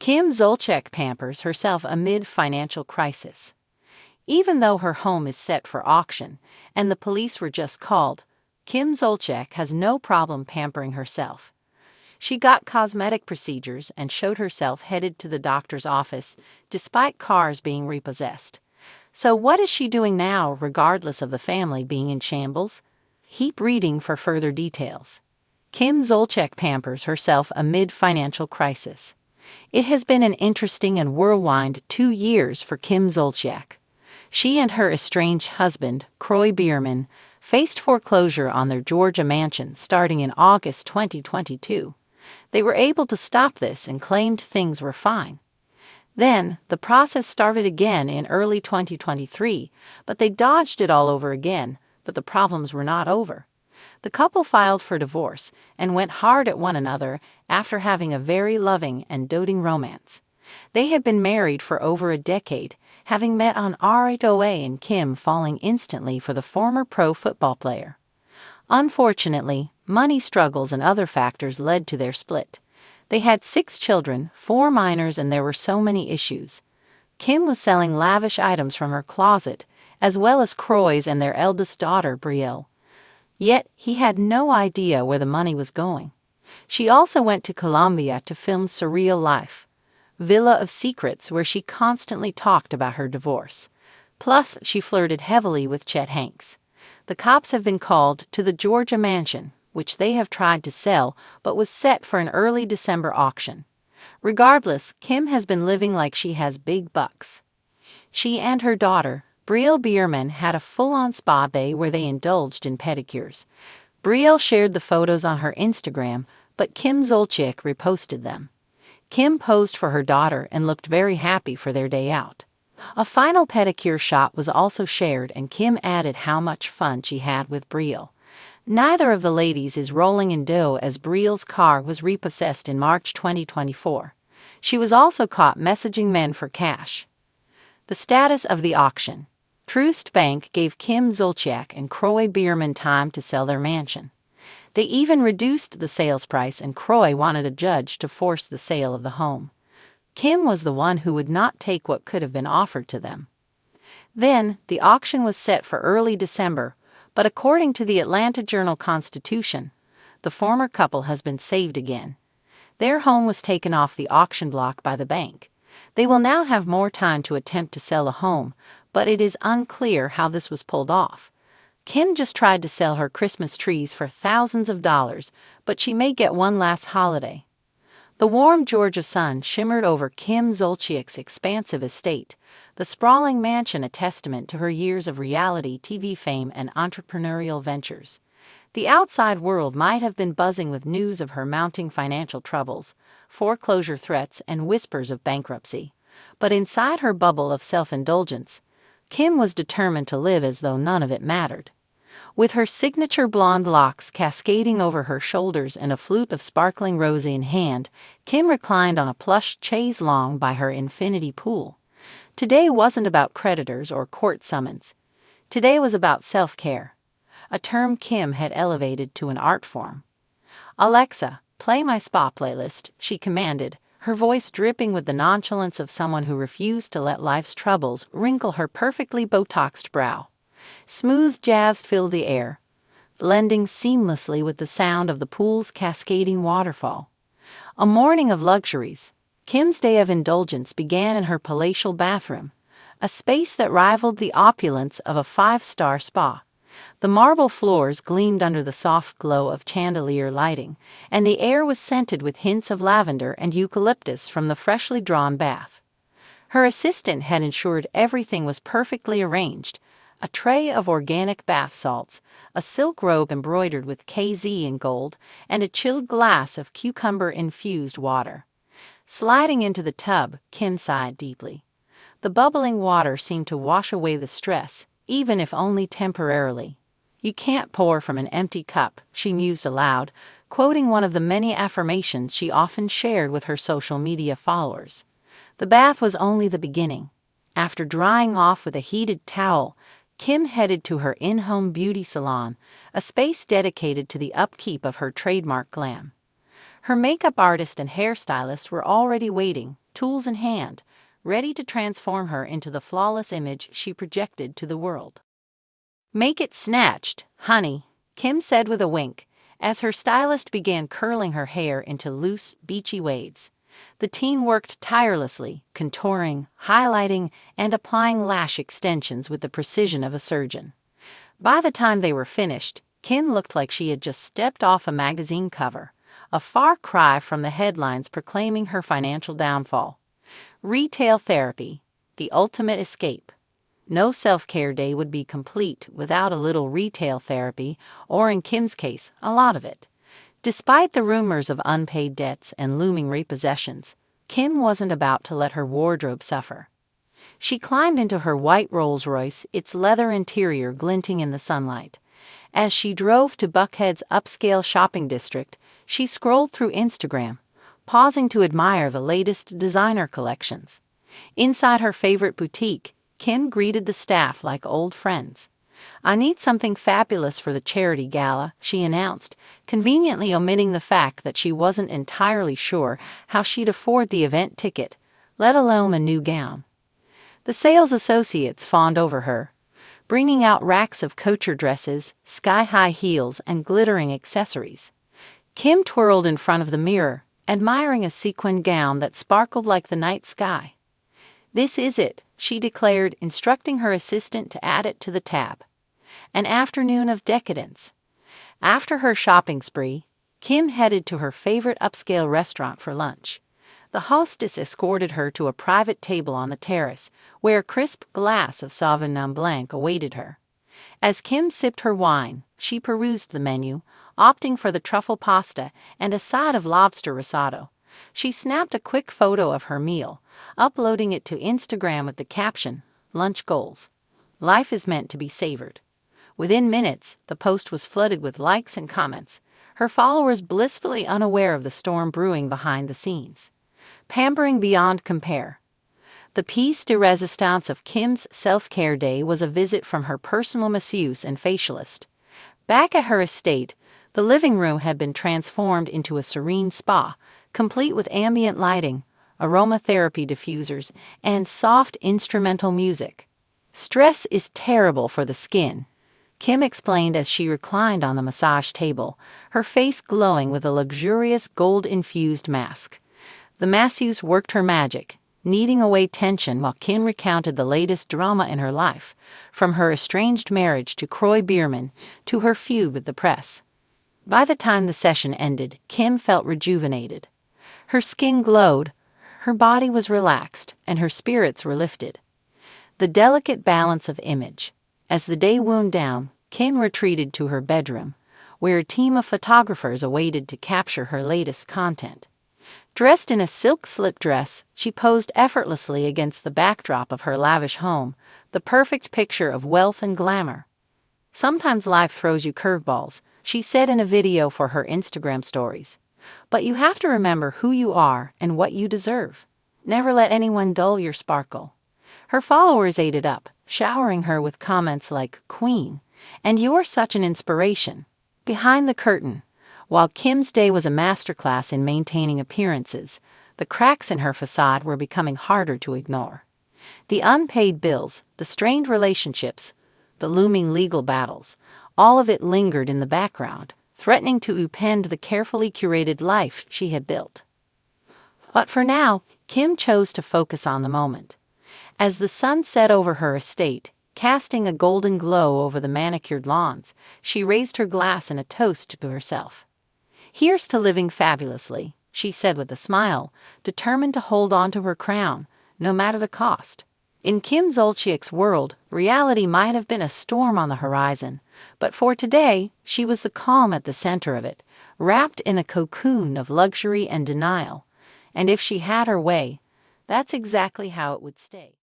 Kim Zolciak pampers herself amid financial crisis. Even though her home is set for auction and the police were just called, Kim Zolciak has no problem pampering herself. She got cosmetic procedures and showed herself headed to the doctor's office, despite cars being repossessed. So what is she doing now, regardless of the family being in shambles? Keep reading for further details. Kim Zolciak pampers herself amid financial crisis. It has been an interesting and whirlwind 2 years for Kim Zolciak. She and her estranged husband, Kroy Bierman, faced foreclosure on their Georgia mansion starting in August 2022. They were able to stop this and claimed things were fine. Then, the process started again in early 2023, but they dodged it all over again, but the problems were not over. The couple filed for divorce and went hard at one another after having a very loving and doting romance. They had been married for over a decade, having met on ROA and Kim falling instantly for the former pro football player. Unfortunately, money struggles and other factors led to their split. They had 6 children, 4 minors, and there were so many issues. Kim was selling lavish items from her closet, as well as Kroy's and their eldest daughter, Brielle. Yet, he had no idea where the money was going. She also went to Colombia to film Surreal Life, Villa of Secrets, where she constantly talked about her divorce. Plus, she flirted heavily with Chet Hanks. The cops have been called to the Georgia mansion, which they have tried to sell but was set for an early December auction. Regardless, Kim has been living like she has big bucks. She and her daughter, Brielle Bierman, had a full-on spa day where they indulged in pedicures. Brielle shared the photos on her Instagram, but Kim Zolciak reposted them. Kim posed for her daughter and looked very happy for their day out. A final pedicure shot was also shared, and Kim added how much fun she had with Brielle. Neither of the ladies is rolling in dough, as Brielle's car was repossessed in March 2024. She was also caught messaging men for cash. The status of the auction. Trust Bank gave Kim Zolciak and Kroy Bierman time to sell their mansion. They even reduced the sales price, and Kroy wanted a judge to force the sale of the home. Kim was the one who would not take what could have been offered to them. Then, the auction was set for early December, but according to the Atlanta Journal-Constitution, the former couple has been saved again. Their home was taken off the auction block by the bank. They will now have more time to attempt to sell a home, but it is unclear how this was pulled off. Kim just tried to sell her Christmas trees for thousands of dollars, but she may get one last holiday. The warm Georgia sun shimmered over Kim Zolciak's expansive estate, the sprawling mansion a testament to her years of reality TV fame and entrepreneurial ventures. The outside world might have been buzzing with news of her mounting financial troubles, foreclosure threats, and whispers of bankruptcy. But inside her bubble of self-indulgence, Kim was determined to live as though none of it mattered. With her signature blonde locks cascading over her shoulders and a flute of sparkling rosé in hand, Kim reclined on a plush chaise longue by her infinity pool. Today wasn't about creditors or court summons. Today was about self-care, a term Kim had elevated to an art form. "Alexa, play my spa playlist," she commanded, her voice dripping with the nonchalance of someone who refused to let life's troubles wrinkle her perfectly Botoxed brow. Smooth jazz filled the air, blending seamlessly with the sound of the pool's cascading waterfall. A morning of luxuries. Kim's day of indulgence began in her palatial bathroom, a space that rivaled the opulence of a 5-star spa. The marble floors gleamed under the soft glow of chandelier lighting, and the air was scented with hints of lavender and eucalyptus from the freshly drawn bath. Her assistant had ensured everything was perfectly arranged: a tray of organic bath salts, a silk robe embroidered with KZ in gold, and a chilled glass of cucumber-infused water. Sliding into the tub, Kim sighed deeply. The bubbling water seemed to wash away the stress, even if only temporarily. "You can't pour from an empty cup," she mused aloud, quoting one of the many affirmations she often shared with her social media followers. The bath was only the beginning. After drying off with a heated towel, Kim headed to her in-home beauty salon, a space dedicated to the upkeep of her trademark glam. Her makeup artist and hairstylist were already waiting, tools in hand, ready to transform her into the flawless image she projected to the world. "Make it snatched, honey," Kim said with a wink, as her stylist began curling her hair into loose, beachy waves. The teen worked tirelessly, contouring, highlighting, and applying lash extensions with the precision of a surgeon. By the time they were finished, Kim looked like she had just stepped off a magazine cover, a far cry from the headlines proclaiming her financial downfall. Retail therapy, the ultimate escape. No self-care day would be complete without a little retail therapy, or in Kim's case, a lot of it. Despite the rumors of unpaid debts and looming repossessions, Kim wasn't about to let her wardrobe suffer. She climbed into her white Rolls-Royce, its leather interior glinting in the sunlight. As she drove to Buckhead's upscale shopping district, she scrolled through Instagram, pausing to admire the latest designer collections. Inside her favorite boutique, Kim greeted the staff like old friends. "I need something fabulous for the charity gala," she announced, conveniently omitting the fact that she wasn't entirely sure how she'd afford the event ticket, let alone a new gown. The sales associates fawned over her, bringing out racks of couture dresses, sky-high heels, and glittering accessories. Kim twirled in front of the mirror, admiring a sequined gown that sparkled like the night sky. "This is it," she declared, instructing her assistant to add it to the tab. An afternoon of decadence. After her shopping spree, Kim headed to her favorite upscale restaurant for lunch. The hostess escorted her to a private table on the terrace, where a crisp glass of Sauvignon Blanc awaited her. As Kim sipped her wine, she perused the menu, opting for the truffle pasta and a side of lobster risotto. She snapped a quick photo of her meal, uploading it to Instagram with the caption, "Lunch goals. Life is meant to be savored." Within minutes, the post was flooded with likes and comments, her followers blissfully unaware of the storm brewing behind the scenes. Pampering beyond compare. The piece de resistance of Kim's self-care day was a visit from her personal masseuse and facialist. Back at her estate, the living room had been transformed into a serene spa, complete with ambient lighting, aromatherapy diffusers, and soft instrumental music. "Stress is terrible for the skin," Kim explained as she reclined on the massage table, her face glowing with a luxurious gold-infused mask. The masseuse worked her magic, kneading away tension while Kim recounted the latest drama in her life, from her estranged marriage to Croy Bierman to her feud with the press. By the time the session ended, Kim felt rejuvenated. Her skin glowed, her body was relaxed, and her spirits were lifted. The delicate balance of image. As the day wound down, Kim retreated to her bedroom, where a team of photographers awaited to capture her latest content. Dressed in a silk slip dress, she posed effortlessly against the backdrop of her lavish home, the perfect picture of wealth and glamour. "Sometimes life throws you curveballs," she said in a video for her Instagram stories. "But you have to remember who you are and what you deserve. Never let anyone dull your sparkle." Her followers ate it up, showering her with comments like, "Queen," and "You're such an inspiration." Behind the curtain, while Kim's day was a masterclass in maintaining appearances, the cracks in her facade were becoming harder to ignore. The unpaid bills, the strained relationships, the looming legal battles, all of it lingered in the background, threatening to upend the carefully curated life she had built. But for now, Kim chose to focus on the moment. As the sun set over her estate, casting a golden glow over the manicured lawns, she raised her glass in a toast to herself. "Here's to living fabulously," she said with a smile, determined to hold on to her crown, no matter the cost. In Kim Zolciak's world, reality might have been a storm on the horizon, but for today, she was the calm at the center of it, wrapped in a cocoon of luxury and denial. And if she had her way, that's exactly how it would stay.